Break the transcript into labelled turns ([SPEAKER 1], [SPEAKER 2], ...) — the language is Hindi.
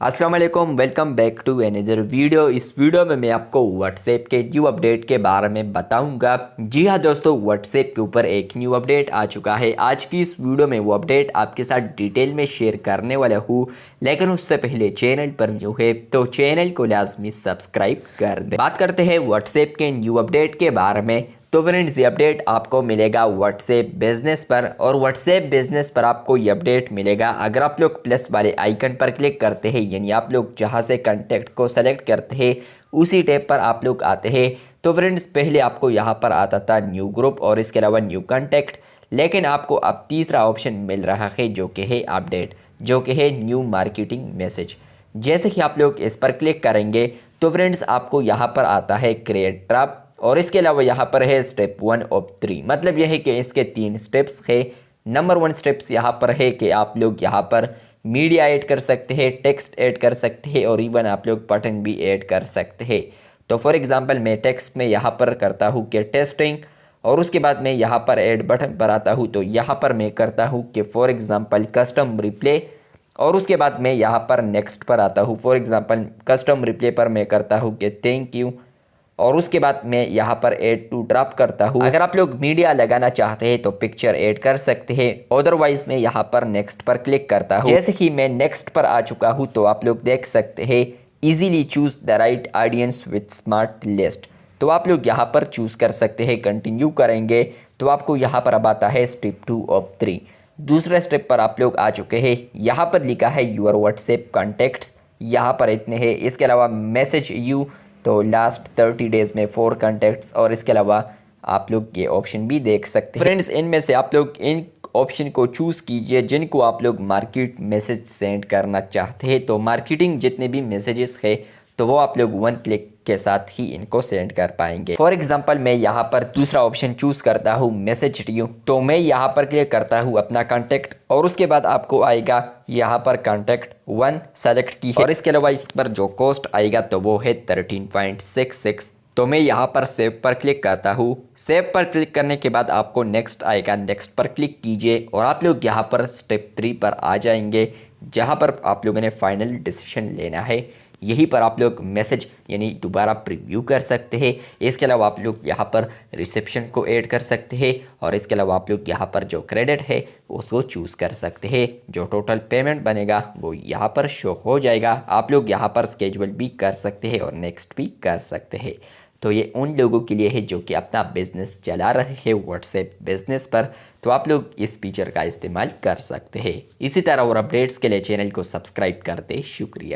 [SPEAKER 1] अस्सलाम वालेकुम, welcome back to another video. इस वीडियो में मैं आपको व्हाट्सएप के न्यू अपडेट के बारे में बताऊंगा। जी हाँ दोस्तों, व्हाट्सएप के ऊपर एक न्यू अपडेट आ चुका है। आज की इस वीडियो में वो अपडेट आपके साथ डिटेल में शेयर करने वाला हूँ, लेकिन उससे पहले चैनल पर न्यू है तो चैनल को लाजमी सब्सक्राइब कर दें। बात करते हैं व्हाट्सएप के न्यू अपडेट के बारे में। तो फ्रेंड्स, ये अपडेट आपको मिलेगा व्हाट्सएप बिजनेस पर, और व्हाट्सएप बिजनेस पर आपको ये अपडेट मिलेगा अगर आप लोग प्लस वाले आइकन पर क्लिक करते हैं, यानी आप लोग जहां से कांटेक्ट को सेलेक्ट करते हैं उसी टैब पर आप लोग आते हैं। तो फ्रेंड्स, पहले आपको यहां पर आता था न्यू ग्रुप और इसके अलावा न्यू कांटेक्ट, लेकिन आपको अब तीसरा ऑप्शन मिल रहा है जो कि है अपडेट, जो कि है न्यू मार्केटिंग मैसेज। जैसे कि आप लोग इस पर क्लिक करेंगे तो फ्रेंड्स आपको यहाँ पर आता है क्रिएट ट्रैप, और इसके अलावा यहाँ पर है स्टेप 1 ऑफ 3। मतलब यह है कि इसके 3 स्टेप्स है। नंबर 1 स्टेप्स यहाँ पर है कि आप लोग यहाँ पर मीडिया ऐड कर सकते हैं, टेक्स्ट ऐड कर सकते हैं, और इवन आप लोग बटन भी ऐड कर सकते हैं। तो फॉर एग्जांपल मैं टेक्स्ट में यहाँ पर करता हूँ कि टेस्टिंग, और उसके बाद मैं यहाँ पर ऐड बटन पर आता हूँ तो यहाँ पर मैं करता हूँ कि फॉर एग्जांपल कस्टम रिप्ले, और उसके बाद मैं यहाँ पर नेक्स्ट पर आता हूँ। फॉर एग्जांपल कस्टम रिप्ले पर मैं करता हूँ कि थैंक यू, और उसके बाद मैं यहाँ पर ऐड टू ड्रॉप करता हूँ। अगर आप लोग मीडिया लगाना चाहते हैं तो पिक्चर ऐड कर सकते हैं, अदरवाइज मैं यहाँ पर नेक्स्ट पर क्लिक करता हूँ। जैसे कि मैं नेक्स्ट पर आ चुका हूँ तो आप लोग देख सकते हैं easily choose the right audience with smart list. तो आप लोग यहाँ पर चूज कर सकते हैं। कंटिन्यू करेंगे तो आपको यहाँ पर अब आता है स्टेप 2 ऑफ 3। दूसरे स्टेप पर आप लोग आ चुके हैं। यहाँ पर लिखा है यूर व्हाट्सएप कॉन्टेक्ट्स, यहाँ पर इतने हैं। इसके अलावा मैसेज यू, तो लास्ट 30 डेज में 4 कॉन्टैक्ट्स, और इसके अलावा आप लोग ये ऑप्शन भी देख सकते हैं। फ्रेंड्स, इनमें से आप लोग इन ऑप्शन को चूज़ कीजिए जिनको आप लोग मार्केट मैसेज सेंड करना चाहते हैं। तो मार्केटिंग जितने भी मैसेजेस है तो वो आप लोग 1 क्लिक के साथ ही इनको सेंड कर पाएंगे। फॉर एग्जांपल मैं यहाँ पर दूसरा ऑप्शन चूज़ करता हूँ मैसेज यू, तो मैं यहाँ पर क्लिक करता हूँ अपना कॉन्टैक्ट, और उसके बाद आपको आएगा यहाँ पर कॉन्टैक्ट 1 सेलेक्ट की है, और इसके अलावा इस पर जो कॉस्ट आएगा तो वो है 13.66। तो मैं यहाँ पर सेव पर क्लिक करता हूँ। सेव पर क्लिक करने के बाद आपको नेक्स्ट आएगा, नेक्स्ट पर क्लिक कीजिए और आप लोग यहाँ पर स्टेप 3 पर आ जाएंगे, जहाँ पर आप लोगों ने फाइनल डिसीजन लेना है। यहीं पर आप लोग मैसेज यानी दोबारा प्रीव्यू कर सकते हैं। इसके अलावा आप लोग यहाँ पर रिसेप्शन को ऐड कर सकते हैं, और इसके अलावा आप लोग यहाँ पर जो क्रेडिट है उसको चूज़ कर सकते हैं। जो टोटल पेमेंट बनेगा वो यहाँ पर शो हो जाएगा। आप लोग यहाँ पर स्केजुअल भी कर सकते हैं और नेक्स्ट भी कर सकते हैं। तो ये उन लोगों के लिए है जो कि अपना बिजनेस चला रहे हैं व्हाट्सएप बिजनेस पर, तो आप लोग इस फीचर का इस्तेमाल कर सकते हैं। इसी तरह और अपडेट्स के लिए चैनल को सब्सक्राइब कर दे। शुक्रिया।